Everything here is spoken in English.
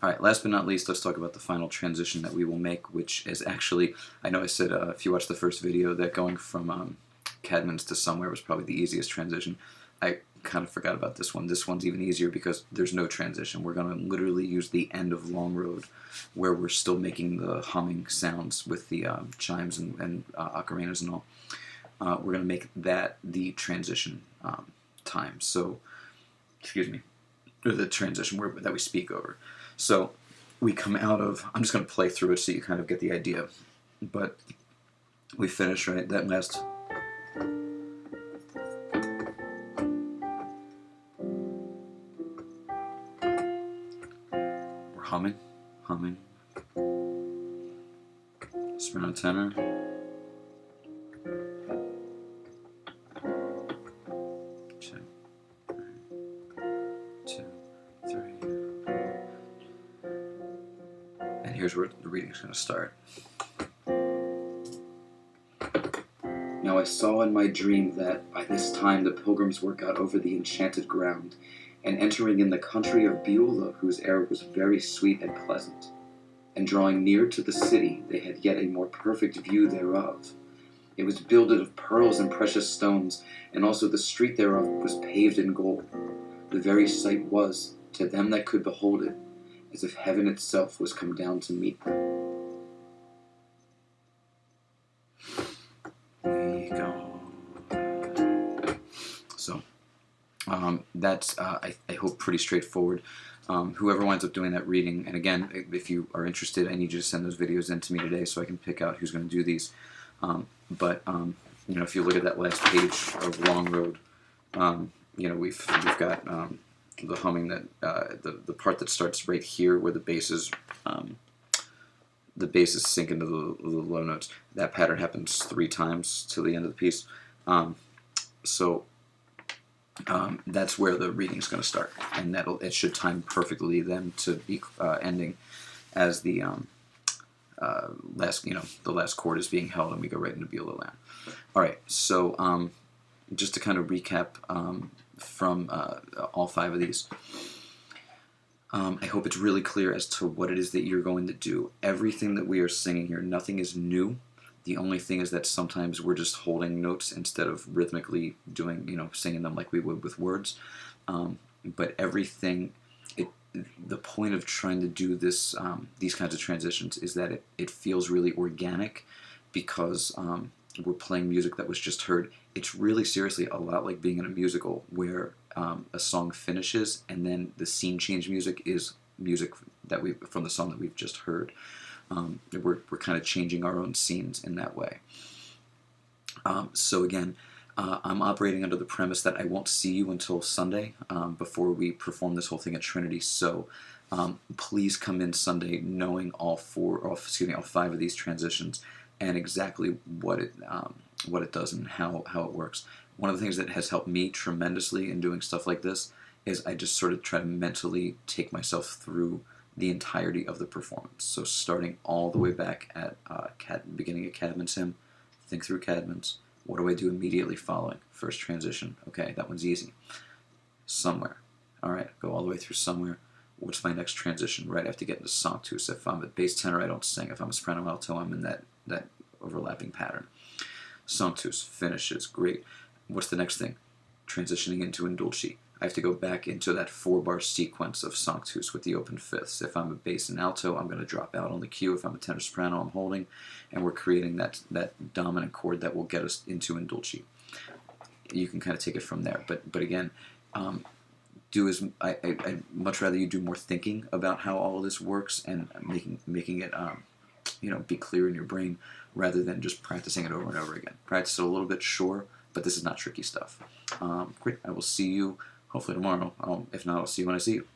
Alright, last but not least, let's talk about the final transition that we will make, which is actually, I know I said if you watched the first video that going from Cadman's to Somewhere was probably the easiest transition. I kind of forgot about this one. This one's even easier because there's no transition. We're going to literally use the end of Long Road, where we're still making the humming sounds with the chimes and ocarinas and all. We're going to make that the transition time. So, excuse me, or the transition that we speak over. So we come out of, I'm just going to play through it so you kind of get the idea. But we finish, right, that last... We're humming, humming. Soprano tenor. Here's where the reading's going to start. Now I saw in my dream that by this time the pilgrims were got over the enchanted ground, and entering in the country of Beulah, whose air was very sweet and pleasant. And drawing near to the city, they had yet a more perfect view thereof. It was builded of pearls and precious stones, and also the street thereof was paved in gold. The very sight was, to them that could behold it, as if heaven itself was come down to meet them. We go. So, that's, I hope, pretty straightforward. Whoever winds up doing that reading, and again, if you are interested, I need you to send those videos in to me today so I can pick out who's going to do these. You know, if you look at that last page of Long Road, you know, we've got the humming that the part that starts right here where the basses sink into the low notes. That pattern happens 3 times till the end of the piece. That's where the reading's going to start, and it should time perfectly then to be ending as the the last chord is being held, and we go right into Beulah land. All right, so just to kind of recap from all 5 of these. I hope it's really clear as to what it is that you're going to do. Everything that we are singing here, nothing is new. The only thing is that sometimes we're just holding notes instead of rhythmically doing, you know, singing them like we would with words. But everything, the point of trying to do this, these kinds of transitions is that it feels really organic because we're playing music that was just heard. It's really seriously a lot like being in a musical where a song finishes and then the scene change music is music that from the song that we've just heard. We're kind of changing our own scenes in that way. So again, I'm operating under the premise that I won't see you until Sunday before we perform this whole thing at Trinity. So please come in Sunday knowing all 5 of these transitions and exactly what it does and how it works. One of the things that has helped me tremendously in doing stuff like this is I just sort of try to mentally take myself through the entirety of the performance. So starting all the way back at beginning of Cadman's hymn, think through Cadman's. What do I do immediately following? First transition. Okay, that one's easy. Somewhere. All right, go all the way through Somewhere. What's my next transition? Right, I have to get into Sanctus. If I'm a bass tenor, I don't sing. If I'm a soprano alto, I'm in that overlapping pattern. Sanctus finishes. Great. What's the next thing? Transitioning into Indulci. I have to go back into that 4-bar sequence of Sanctus with the open fifths. If I'm a bass and alto, I'm going to drop out on the cue. If I'm a tenor soprano, I'm holding, and we're creating that dominant chord that will get us into Indulci. You can kind of take it from there. But again, I'd much rather you do more thinking about how all of this works and making it be clear in your brain rather than just practicing it over and over again. Practice it a little bit, sure, but this is not tricky stuff. Great. I will see you hopefully tomorrow. If not, I'll see you when I see you.